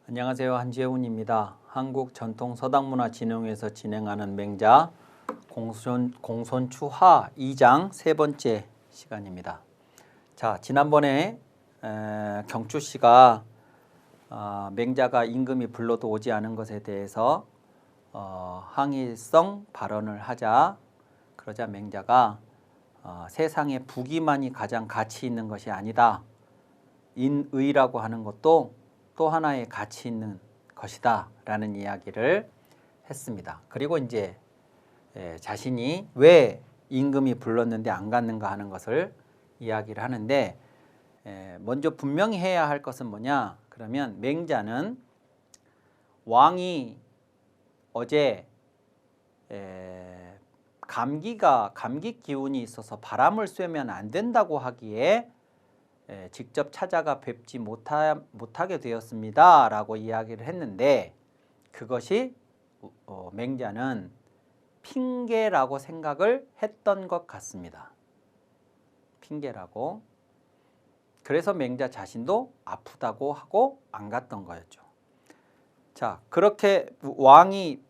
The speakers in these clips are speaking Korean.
안녕하세요. 한재훈입니다. 한국전통서당문화진흥회에서 진행하는 맹자 공손추하 2장 세 번째 시간입니다. 자, 지난번에 경추 씨가 맹자가 임금이 불러도 오지 않은 것에 대해서 항의성 발언을 하자, 그러자 맹자가 세상에 부귀만이 가장 가치 있는 것이 아니다. 인의라고 하는 것도 또 하나의 가치 있는 것이다 라는 이야기를 했습니다. 그리고 이제 자신이 왜 임금이 불렀는데 안 갔는가 하는 것을 이야기를 하는데, 먼저 분명히 해야 할 것은 뭐냐 그러면, 맹자는 왕이 어제 감기 기운이 있어서 바람을 쐬면 안 된다고 하기에 직접 찾아가 뵙지 못하게 되었습니다 라고 이야기를 했는데, 그것이 맹자는 핑계라고 생각을 했던 것 같습니다. 핑계라고. 그래서 맹자 자신도 아프다고 하고 안 갔던 거였죠. 자, 그렇게 왕이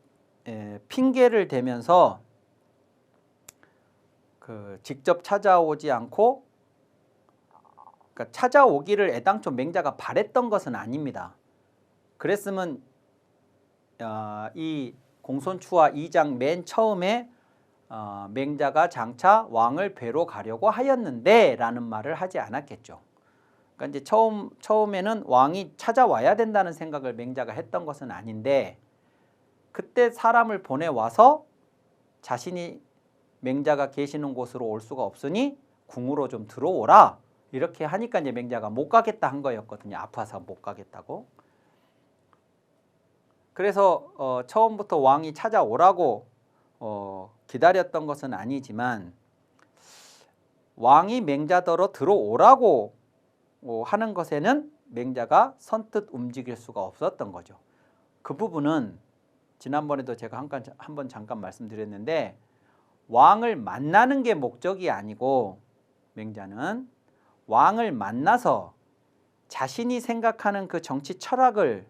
핑계를 대면서 직접 찾아오지 않고, 그러니까 찾아오기를 애당초 맹자가 바랬던 것은 아닙니다. 그랬으면 이 공손추하 2장 맨 처음에 맹자가 장차 왕을 뵈러 가려고 하였는데 라는 말을 하지 않았겠죠. 그러니까 이제 처음에는 왕이 찾아와야 된다는 생각을 맹자가 했던 것은 아닌데, 그때 사람을 보내와서 자신이 맹자가 계시는 곳으로 올 수가 없으니 궁으로 좀 들어오라 이렇게 하니까 이제 맹자가 못 가겠다 한 거였거든요. 아파서 못 가겠다고. 그래서 처음부터 왕이 찾아오라고 기다렸던 것은 아니지만, 왕이 맹자더러 들어오라고 하는 것에는 맹자가 선뜻 움직일 수가 없었던 거죠. 그 부분은 지난번에도 제가 한 번 잠깐 말씀드렸는데, 왕을 만나는 게 목적이 아니고 맹자는 왕을 만나서 자신이 생각하는 그 정치 철학을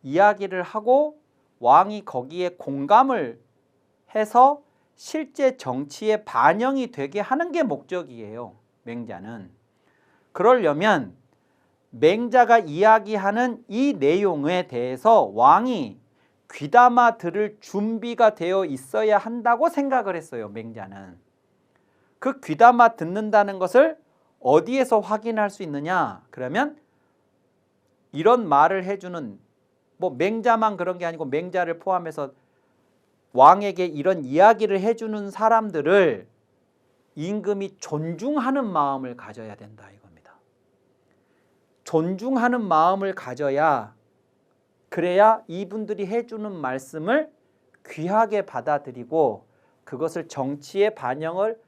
이야기를 하고 왕이 거기에 공감을 해서 실제 정치에 반영이 되게 하는 게 목적이에요. 맹자는. 그러려면 맹자가 이야기하는 이 내용에 대해서 왕이 귀담아 들을 준비가 되어 있어야 한다고 생각을 했어요. 맹자는. 그 귀담아 듣는다는 것을 어디에서 확인할 수 있느냐 그러면, 이런 말을 해주는, 맹자만 그런 게 아니고 맹자를 포함해서 왕에게 이런 이야기를 해주는 사람들을 임금이 존중하는 마음을 가져야 된다 이겁니다. 존중하는 마음을 가져야, 그래야 이분들이 해주는 말씀을 귀하게 받아들이고 그것을 정치에 반영을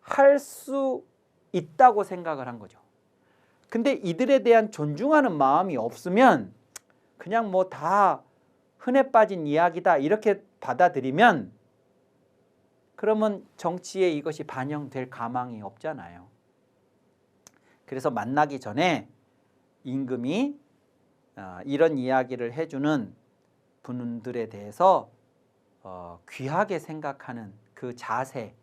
할 수 있다고 생각을 한 거죠. 근데 이들에 대한 존중하는 마음이 없으면 그냥 다 흔해 빠진 이야기다 이렇게 받아들이면, 그러면 정치에 이것이 반영될 가망이 없잖아요. 그래서 만나기 전에 임금이 이런 이야기를 해주는 분들에 대해서 귀하게 생각하는 그 자세가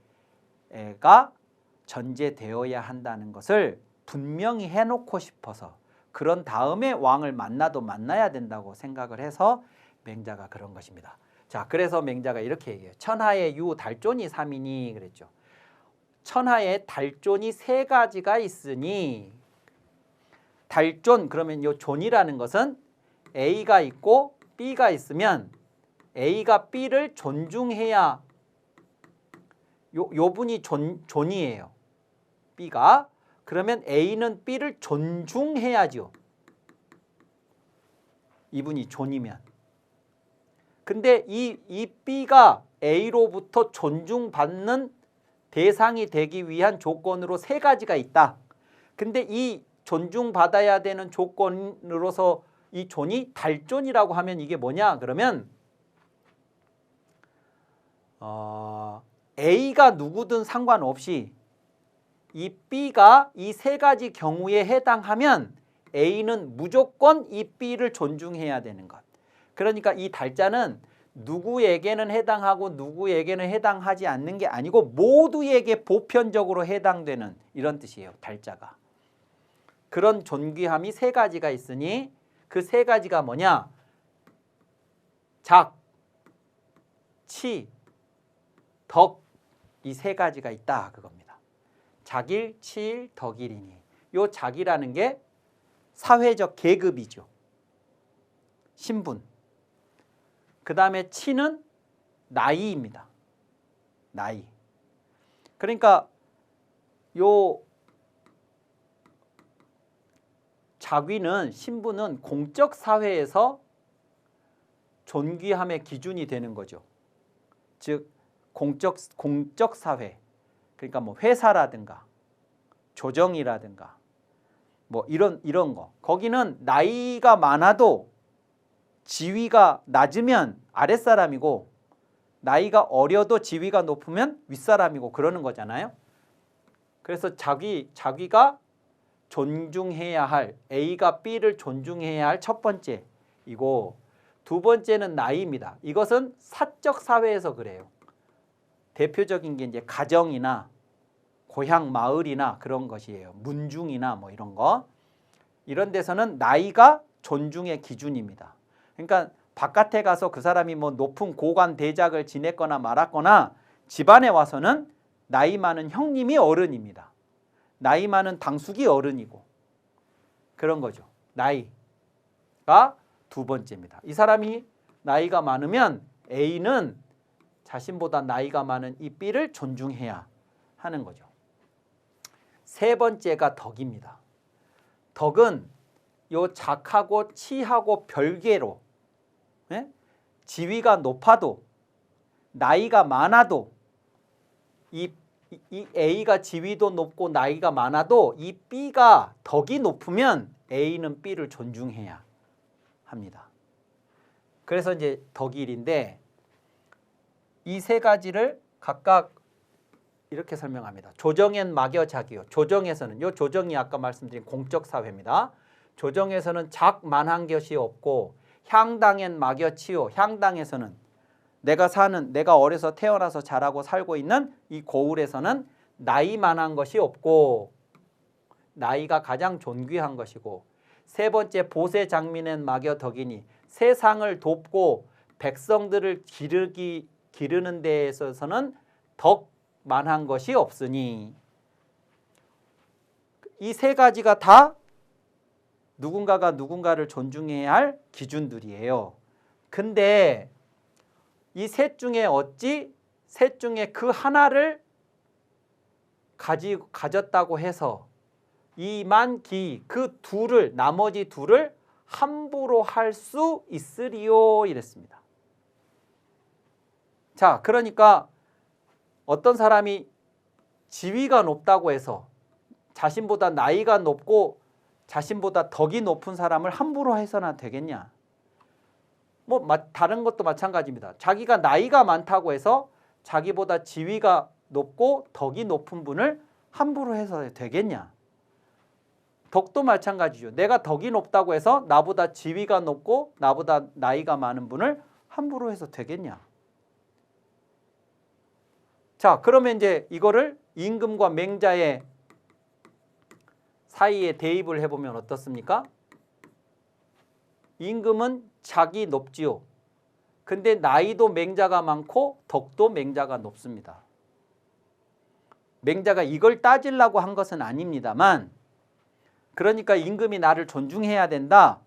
전제되어야 한다는 것을 분명히 해놓고 싶어서, 그런 다음에 왕을 만나도 만나야 된다고 생각을 해서 맹자가 그런 것입니다. 자, 그래서 맹자가 이렇게 얘기해요. 천하에 유 달존이 삼이니 그랬죠. 천하에 달존이 세 가지가 있으니, 달존 그러면 요 존이라는 것은 A가 있고 B가 있으면 A가 B를 존중해야, 요 분이 존이에요. B가. 그러면 A는 B를 존중해야죠. 이분이 존이면. 근데 이 B가 A로부터 존중받는 대상이 되기 위한 조건으로 세 가지가 있다. 근데 이 존중받아야 되는 조건으로서 이 존이 달존이라고 하면 이게 뭐냐 그러면, A가 누구든 상관없이 이 B가 이 세 가지 경우에 해당하면 A는 무조건 이 B를 존중해야 되는 것. 그러니까 이 달자는 누구에게는 해당하고 누구에게는 해당하지 않는 게 아니고 모두에게 보편적으로 해당되는 이런 뜻이에요. 달자가. 그런 존귀함이 세 가지가 있으니 그 세 가지가 뭐냐? 작, 치, 덕, 이 세 가지가 있다 그겁니다. 작일, 치일, 덕일이니. 요 작이라는 게 사회적 계급이죠. 신분. 그 다음에 치는 나이입니다. 나이. 그러니까 요 자귀는 신분은 공적 사회에서 존귀함의 기준이 되는 거죠. 즉 공적 사회. 그러니까 뭐 회사라든가 조정이라든가 뭐 이런 거. 거기는 나이가 많아도 지위가 낮으면 아랫사람이고 나이가 어려도 지위가 높으면 윗사람이고 그러는 거잖아요. 그래서 자기가 존중해야 할 A가 B를 존중해야 할 첫 번째이고 두 번째는 나이입니다. 이것은 사적 사회에서 그래요. 대표적인 게 이제 가정이나 고향 마을이나 그런 것이에요. 문중이나 뭐 이런 거. 이런 데서는 나이가 존중의 기준입니다. 그러니까 바깥에 가서 그 사람이 뭐 높은 고관 대작을 지냈거나 말았거나 집안에 와서는 나이 많은 형님이 어른입니다. 나이 많은 당숙이 어른이고 그런 거죠. 나이가 두 번째입니다. 이 사람이 나이가 많으면 A는 자신보다 나이가 많은 이 B를 존중해야 하는 거죠. 세 번째가 덕입니다. 덕은 요 작하고 치하고 별개로 지위가 높아도 나이가 많아도 이 A가 지위도 높고 나이가 많아도 이 B가 덕이 높으면 A는 B를 존중해야 합니다. 그래서 이제 덕일인데 이 세 가지를 각각 이렇게 설명합니다. 조정엔 막여작이요. 조정에서는 요 조정이 아까 말씀드린 공적 사회입니다. 조정에서는 작만한 것이 없고 향당엔 막여치요. 향당에서는 내가 어려서 태어나서 자라고 살고 있는 이 고을에서는 나이만한 것이 없고 나이가 가장 존귀한 것이고 세 번째 보세 장민엔 막여 덕이니 세상을 돕고 백성들을 기르는 데 있어서는 덕만한 것이 없으니 이 세 가지가 다 누군가가 누군가를 존중해야 할 기준들이에요. 근데 이 셋 중에 어찌 셋 중에 그 하나를 가졌다고 해서 이만기 그 둘을 나머지 둘을 함부로 할 수 있으리요 이랬습니다. 자, 그러니까 어떤 사람이 지위가 높다고 해서 자신보다 나이가 높고 자신보다 덕이 높은 사람을 함부로 해서나 되겠냐? 뭐 다른 것도 마찬가지입니다. 자기가 나이가 많다고 해서 자기보다 지위가 높고 덕이 높은 분을 함부로 해서 되겠냐? 덕도 마찬가지죠. 내가 덕이 높다고 해서 나보다 지위가 높고 나보다 나이가 많은 분을 함부로 해서 되겠냐? 자, 그러면 이제 이거를 임금과 맹자의 사이에 대입을 해보면 어떻습니까? 임금은 작이 높지요. 근데 나이도 맹자가 많고 덕도 맹자가 높습니다. 맹자가 이걸 따지려고 한 것은 아닙니다만 그러니까 임금이 나를 존중해야 된다.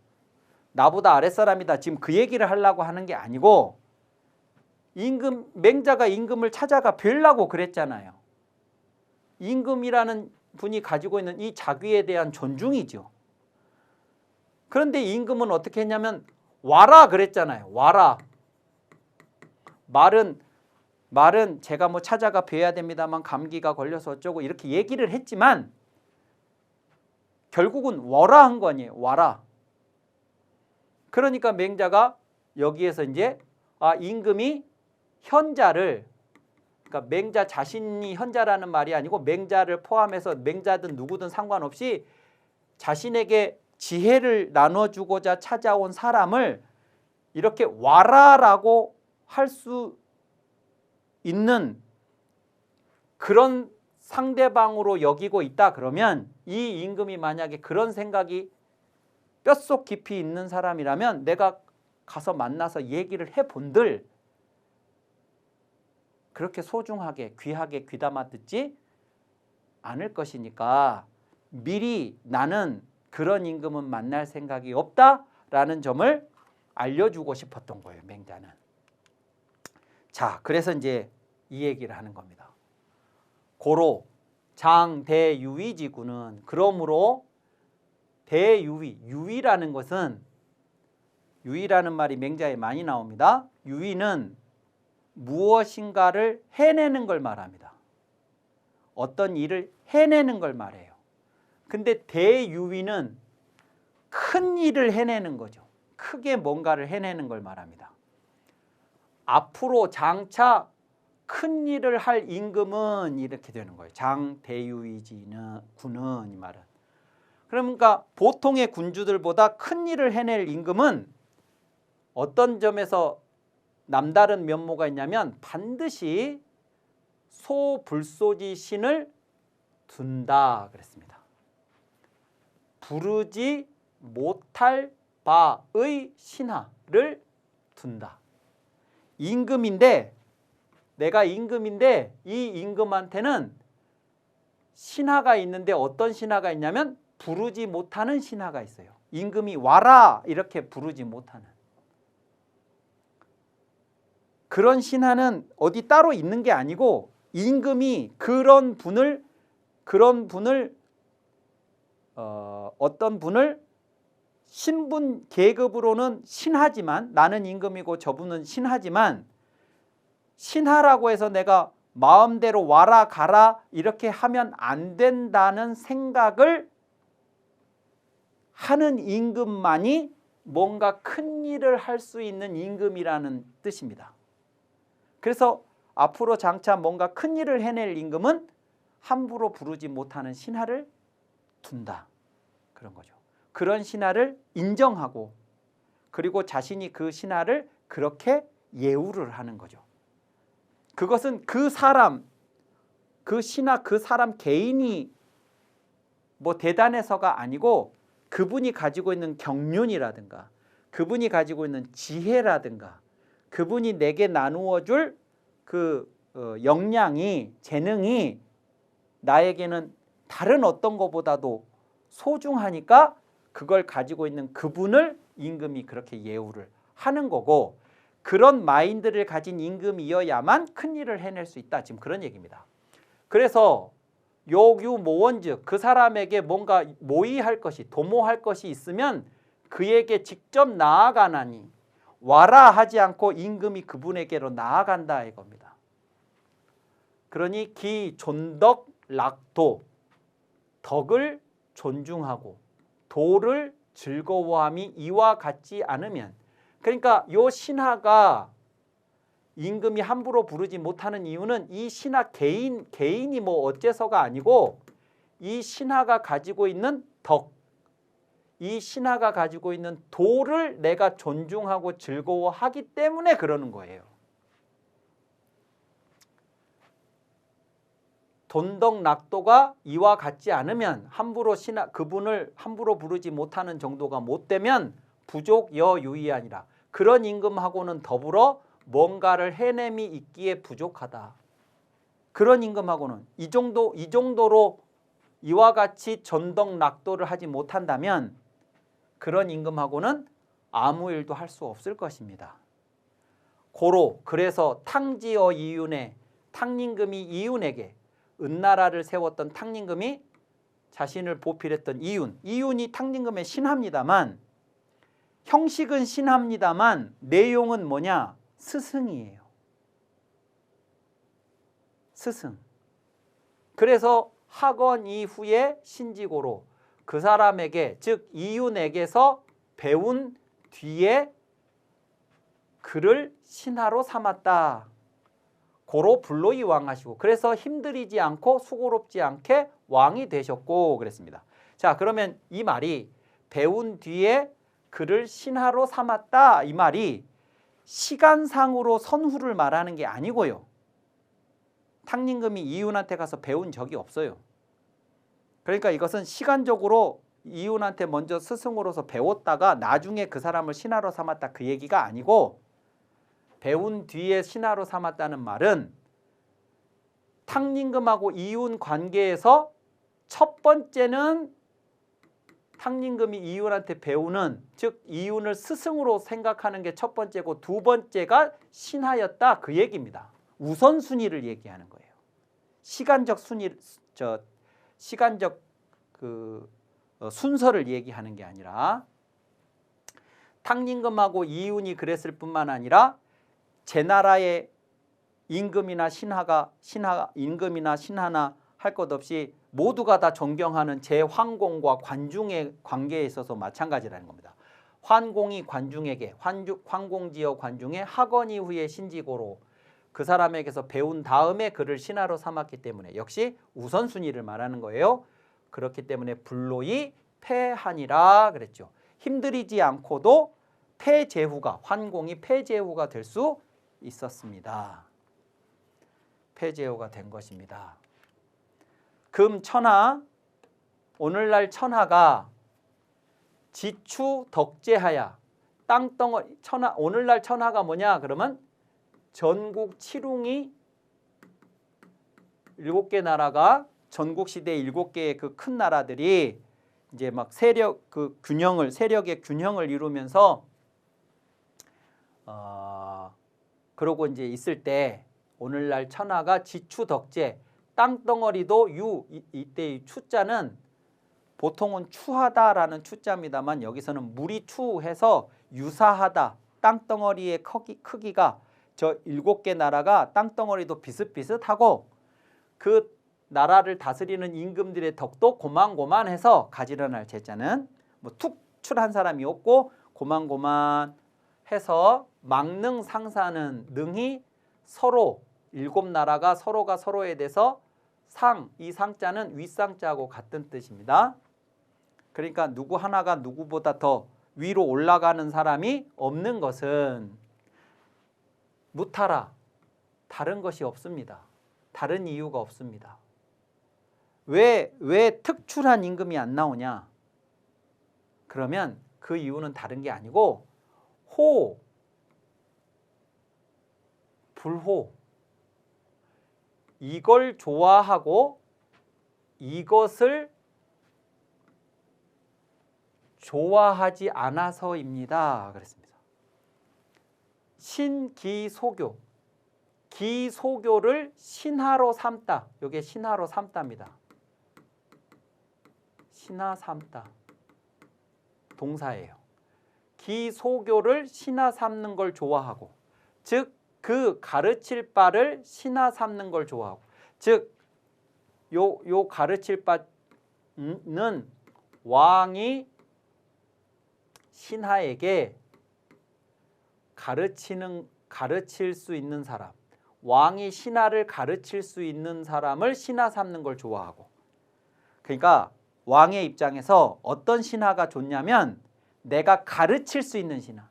나보다 아랫사람이다. 지금 그 얘기를 하려고 하는 게 아니고 맹자가 임금을 찾아가 뵈려고 그랬잖아요. 임금이라는 분이 가지고 있는 이 자귀에 대한 존중이죠. 그런데 임금은 어떻게 했냐면 와라 그랬잖아요. 와라. 말은 제가 뭐 찾아가 뵈야 됩니다만 감기가 걸려서 어쩌고 이렇게 얘기를 했지만 결국은 와라 한 거 아니에요. 와라. 그러니까 맹자가 여기에서 이제 임금이 현자를 그러니까 맹자 자신이 현자라는 말이 아니고 맹자를 포함해서 맹자든 누구든 상관없이 자신에게 지혜를 나눠주고자 찾아온 사람을 이렇게 와라라고 할 수 있는 그런 상대방으로 여기고 있다 그러면 이 임금이 만약에 그런 생각이 뼛속 깊이 있는 사람이라면 내가 가서 만나서 얘기를 해본들 그렇게 소중하게 귀하게 귀담아 듣지 않을 것이니까 미리 나는 그런 임금은 만날 생각이 없다라는 점을 알려주고 싶었던 거예요. 맹자는. 자, 그래서 이제 이 얘기를 하는 겁니다. 고로 장대유위지구는 그러므로 대유위, 유위라는 것은 유위라는 말이 맹자에 많이 나옵니다. 유위는 무엇인가를 해내는 걸 말합니다. 어떤 일을 해내는 걸 말해요. 근데 대유위는 큰 일을 해내는 거죠. 크게 뭔가를 해내는 걸 말합니다. 앞으로 장차 큰 일을 할 임금은 이렇게 되는 거예요. 장대유위지는 군은 이 말은. 그러니까 보통의 군주들보다 큰 일을 해낼 임금은 어떤 점에서 남다른 면모가 있냐면 반드시 소불소지신을 둔다 그랬습니다. 부르지 못할 바의 신하를 둔다. 임금인데 내가 임금인데 이 임금한테는 신하가 있는데 어떤 신하가 있냐면 부르지 못하는 신하가 있어요. 임금이 와라 이렇게 부르지 못하는 그런 신하는 어디 따로 있는 게 아니고 임금이 그런 분을 어떤 분을 신분 계급으로는 신하지만 나는 임금이고 저분은 신하지만 신하라고 해서 내가 마음대로 와라 가라 이렇게 하면 안 된다는 생각을 하는 임금만이 뭔가 큰 일을 할 수 있는 임금이라는 뜻입니다. 그래서 앞으로 장차 뭔가 큰 일을 해낼 임금은 함부로 부르지 못하는 신하를 둔다. 그런 거죠. 그런 신하를 인정하고 그리고 자신이 그 신하를 그렇게 예우를 하는 거죠. 그것은 그 사람, 그 신하, 그 사람 개인이 뭐 대단해서가 아니고 그분이 가지고 있는 경륜이라든가 그분이 가지고 있는 지혜라든가 그분이 내게 나누어 줄 그 역량이 재능이 나에게는 다른 어떤 것보다도 소중하니까 그걸 가지고 있는 그분을 임금이 그렇게 예우를 하는 거고 그런 마인드를 가진 임금이어야만 큰 일을 해낼 수 있다. 지금 그런 얘기입니다. 그래서 요유모원즉 그 사람에게 뭔가 모의할 것이 도모할 것이 있으면 그에게 직접 나아가나니 와라 하지 않고 임금이 그분에게로 나아간다 이겁니다. 그러니 기 존덕 락도 덕을 존중하고 도를 즐거워함이 이와 같지 않으면 그러니까 요 신하가 임금이 함부로 부르지 못하는 이유는 이 신하 개인이 뭐 어째서가 아니고 이 신하가 가지고 있는 덕, 이 신하가 가지고 있는 도를 내가 존중하고 즐거워하기 때문에 그러는 거예요. 돈덕락도가 이와 같지 않으면 함부로 그분을 함부로 부르지 못하는 정도가 못 되면 부족 여유의아니라. 그런 임금하고는 더불어 뭔가를 해냄이 있기에 부족하다. 그런 임금하고는 이 정도로 이와 같이 전덕락도를 하지 못한다면 그런 임금하고는 아무 일도 할 수 없을 것입니다. 고로 그래서 탕지어 이윤에 탕임금이 이윤에게 은나라를 세웠던 탕임금이 자신을 보필했던 이윤이 탕임금의 신하입니다만 형식은 신하입니다만 내용은 뭐냐? 스승이에요. 스승. 그래서 학원 이후에 신지고로 그 사람에게 즉 이윤에게서 배운 뒤에 그를 신하로 삼았다. 고로 불로이왕하시고 그래서 힘들이지 않고 수고롭지 않게 왕이 되셨고 그랬습니다. 자 그러면 이 말이 배운 뒤에 그를 신하로 삼았다 이 말이 시간상으로 선후를 말하는 게 아니고요. 탕림금이 이윤한테 가서 배운 적이 없어요. 그러니까 이것은 시간적으로 이윤한테 먼저 스승으로서 배웠다가 나중에 그 사람을 신하로 삼았다 그 얘기가 아니고, 배운 뒤에 신하로 삼았다는 말은 탕림금하고 이윤 관계에서 첫 번째는 탕림금이 이윤한테 배우는, 즉 이윤을 스승으로 생각하는 게 첫 번째고, 두 번째가 신하였다 그 얘기입니다. 우선순위를 얘기하는 거예요. 시간적 순위, 시간적 순서를 얘기하는 게 아니라, 탕림금하고 이윤이 그랬을 뿐만 아니라 제 나라의 임금이나 임금이나 신하나 할 것 없이 모두가 다 존경하는 제 황공과 관중의 관계에 있어서 마찬가지라는 겁니다. 환공이 관중에게, 황공지어 관중의 학원 이후의 신지고로 그 사람에게서 배운 다음에 그를 신하로 삼았기 때문에 역시 우선순위를 말하는 거예요. 그렇기 때문에 불로이 패하니라 그랬죠. 힘들이지 않고도 패제후가, 환공이 패제후가 될 수 있었습니다. 패제후가 된 것입니다. 금천하, 오늘날 천하가 지추 덕제하야, 땅덩어리, 천하, 오늘날 천하가 뭐냐 그러면 전국 칠웅이 7개 나라가, 전국 시대 7개의 그 큰 나라들이 이제 막 세력의 균형을 이루면서 그러고 이제 있을 때 오늘날 천하가 지추 덕제, 땅덩어리도 이때 추자는 보통은 추하다라는 추자입니다만 여기서는 물이 추해서 유사하다, 땅덩어리의 크기가 저 7개 나라가 땅덩어리도 비슷비슷하고 그 나라를 다스리는 임금들의 덕도 고만고만해서, 가지런할 제자는 뭐 툭출한 사람이 없고 고만고만해서 망능 상사는 능히 서로 7나라가 서로가 서로에 대해서 이 상자는 윗상자하고 같은 뜻입니다. 그러니까 누구 하나가 누구보다 더 위로 올라가는 사람이 없는 것은 무타라, 다른 것이 없습니다. 다른 이유가 없습니다. 왜 특출한 임금이 안 나오냐? 그러면 그 이유는 다른 게 아니고 불호, 이걸 좋아하고 이것을 좋아하지 않아서입니다. 그랬습니다. 신기소교, 기소교를 신하로 삼다. 이게 신하로 삼다입니다. 신하 삼다. 동사예요. 기소교를 신하 삼는 걸 좋아하고, 즉 그 가르칠 바를 신하 삼는 걸 좋아하고, 즉 요 가르칠 바는 왕이 신하에게 가르칠 수 있는 사람, 왕이 신하를 가르칠 수 있는 사람을 신하 삼는 걸 좋아하고, 그러니까 왕의 입장에서 어떤 신하가 좋냐면 내가 가르칠 수 있는 신하.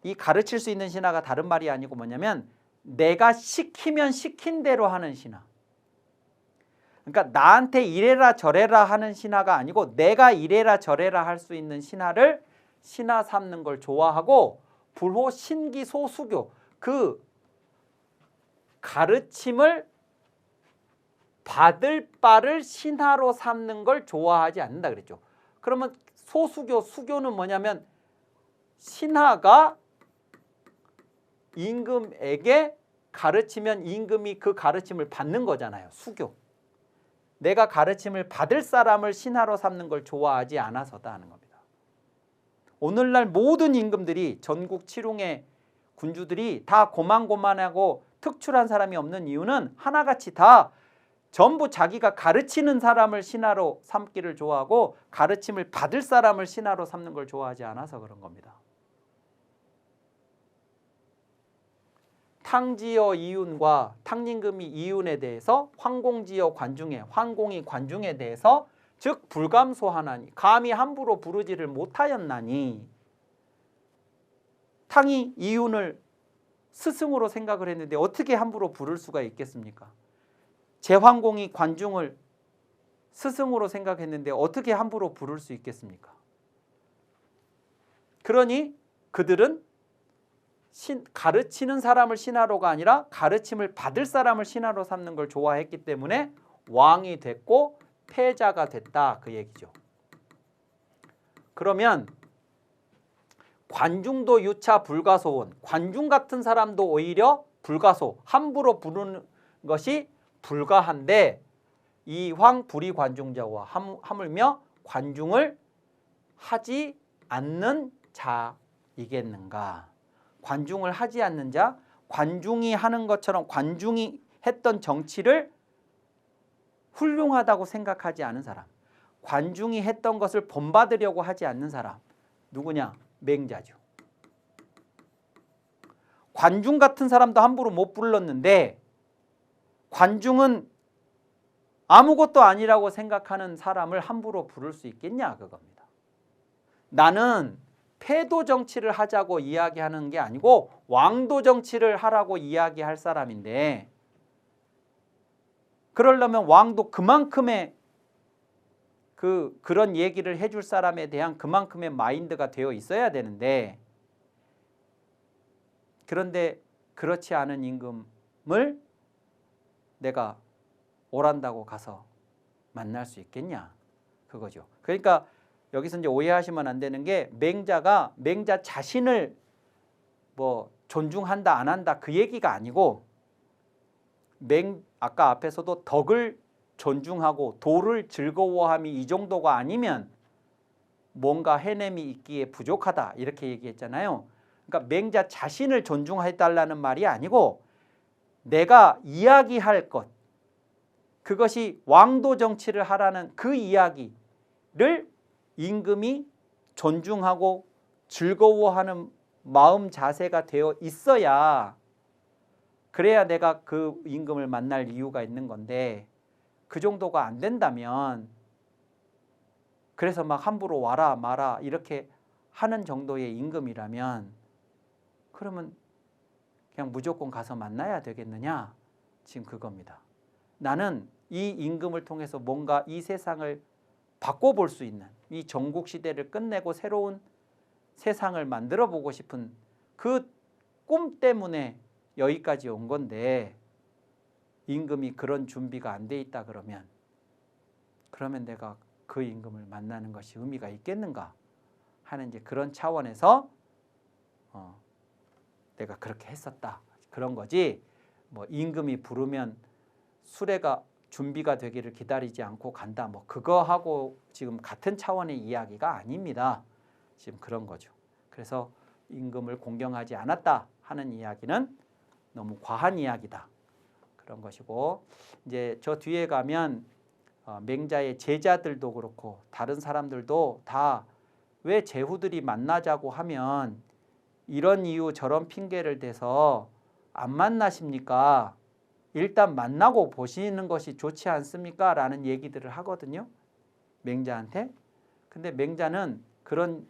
이 가르칠 수 있는 신하가 다른 말이 아니고 뭐냐면 내가 시키면 시킨 대로 하는 신하. 그러니까 나한테 이래라 저래라 하는 신하가 아니고 내가 이래라 저래라 할 수 있는 신하를 신하 삼는 걸 좋아하고, 불호 신기소수교, 그 가르침을 받을 바를 신하로 삼는 걸 좋아하지 않는다 그랬죠. 그러면 소수교, 수교는 뭐냐면 신하가 임금에게 가르치면 임금이 그 가르침을 받는 거잖아요. 수교. 내가 가르침을 받을 사람을 신하로 삼는 걸 좋아하지 않아서다 하는 겁니다. 오늘날 모든 임금들이, 전국 칠웅의 군주들이 다 고만고만하고 특출한 사람이 없는 이유는 하나같이 다 전부 자기가 가르치는 사람을 신하로 삼기를 좋아하고 가르침을 받을 사람을 신하로 삼는 걸 좋아하지 않아서 그런 겁니다. 탕지어 이윤과 탕림금이 이윤에 대해서, 황공지어 관중에, 황공이 관중에 대해서 즉 불감소하나니 감히 함부로 부르지를 못하였나니 탕이 이윤을 스승으로 생각을 했는데 어떻게 함부로 부를 수가 있겠습니까? 제황공이 관중을 스승으로 생각했는데 어떻게 함부로 부를 수 있겠습니까? 그러니 그들은 가르치는 사람을 신하로가 아니라 가르침을 받을 사람을 신하로 삼는 걸 좋아했기 때문에 왕이 됐고 패자가 됐다 그 얘기죠. 그러면 관중도 유차 불가소원, 관중 같은 사람도 오히려 불가소, 함부로 부르는 것이 불가한데 이황 불의관중자와 하물며 관중을 하지 않는 자이겠는가. 관중을 하지 않는 자, 관중이 하는 것처럼 관중이 했던 정치를 훌륭하다고 생각하지 않은 사람, 관중이 했던 것을 본받으려고 하지 않는 사람, 누구냐? 맹자죠. 관중 같은 사람도 함부로 못 불렀는데 관중은 아무것도 아니라고 생각하는 사람을 함부로 부를 수 있겠냐 그겁니다. 나는 패도 정치를 하자고 이야기하는 게 아니고 왕도 정치를 하라고 이야기할 사람인데 그러려면 왕도 그만큼의 그런 얘기를 해줄 사람에 대한 그만큼의 마인드가 되어 있어야 되는데 그런데 그렇지 않은 임금을 내가 오란다고 가서 만날 수 있겠냐 그거죠. 그러니까 여기서 이제 오해하시면 안 되는 게 맹자가 맹자 자신을 뭐 존중한다 안 한다 그 얘기가 아니고 아까 앞에서도 덕을 존중하고 도를 즐거워함이 이 정도가 아니면 뭔가 해냄이 있기에 부족하다 이렇게 얘기했잖아요. 그러니까 맹자 자신을 존중해달라는 말이 아니고 내가 이야기할 것 그것이 왕도 정치를 하라는 그 이야기를 임금이 존중하고 즐거워하는 마음 자세가 되어 있어야 그래야 내가 그 임금을 만날 이유가 있는 건데 그 정도가 안 된다면 그래서 막 함부로 와라 마라 이렇게 하는 정도의 임금이라면 그러면 그냥 무조건 가서 만나야 되겠느냐 지금 그겁니다. 나는 이 임금을 통해서 뭔가 이 세상을 바꿔볼 수 있는 이 전국시대를 끝내고 새로운 세상을 만들어 보고 싶은 그 꿈 때문에 여기까지 온 건데 임금이 그런 준비가 안 돼 있다 그러면 내가 그 임금을 만나는 것이 의미가 있겠는가 하는 이제 그런 차원에서 내가 그렇게 했었다 그런 거지 뭐 임금이 부르면 수레가 준비가 되기를 기다리지 않고 간다 뭐 그거하고 지금 같은 차원의 이야기가 아닙니다. 지금 그런 거죠. 그래서 임금을 공경하지 않았다 하는 이야기는 너무 과한 이야기다 그런 것이고 이제 저 뒤에 가면 맹자의 제자들도 그렇고 다른 사람들도 다 왜 제후들이 만나자고 하면 이런 이유 저런 핑계를 대서 안 만나십니까? 일단 만나고 보시는 것이 좋지 않습니까? 라는 얘기들을 하거든요. 맹자한테. 근데 맹자는 그런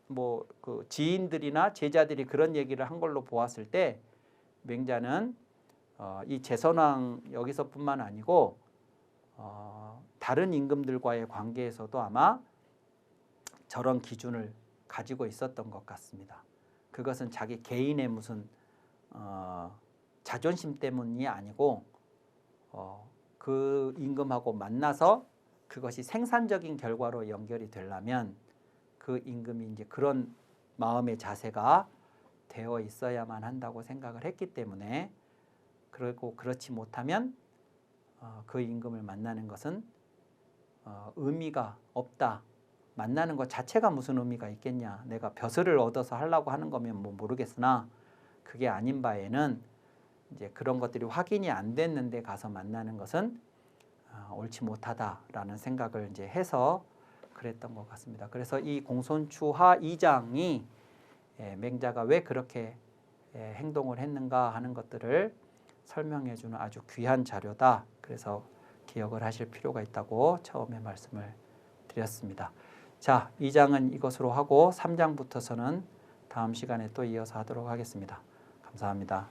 뭐 그 지인들이나 제자들이 그런 얘기를 한 걸로 보았을 때 맹자는 이 제선왕 여기서뿐만 아니고 다른 임금들과의 관계에서도 아마 저런 기준을 가지고 있었던 것 같습니다. 그것은 자기 개인의 무슨 자존심 때문이 아니고 그 임금하고 만나서 그것이 생산적인 결과로 연결이 되려면 그 임금이 이제 그런 마음의 자세가 되어 있어야만 한다고 생각을 했기 때문에 그리고 그렇지 못하면 그 임금을 만나는 것은 의미가 없다. 만나는 것 자체가 무슨 의미가 있겠냐. 내가 벼슬을 얻어서 하려고 하는 거면 뭐 모르겠으나 그게 아닌 바에는 이제 그런 것들이 확인이 안 됐는데 가서 만나는 것은 옳지 못하다라는 생각을 이제 해서 그랬던 것 같습니다. 그래서 이 공손추하 2장이 맹자가 왜 그렇게 행동을 했는가 하는 것들을 설명해주는 아주 귀한 자료다. 그래서 기억을 하실 필요가 있다고 처음에 말씀을 드렸습니다. 자, 2장은 이것으로 하고 3장부터서는 다음 시간에 또 이어서 하도록 하겠습니다. 감사합니다.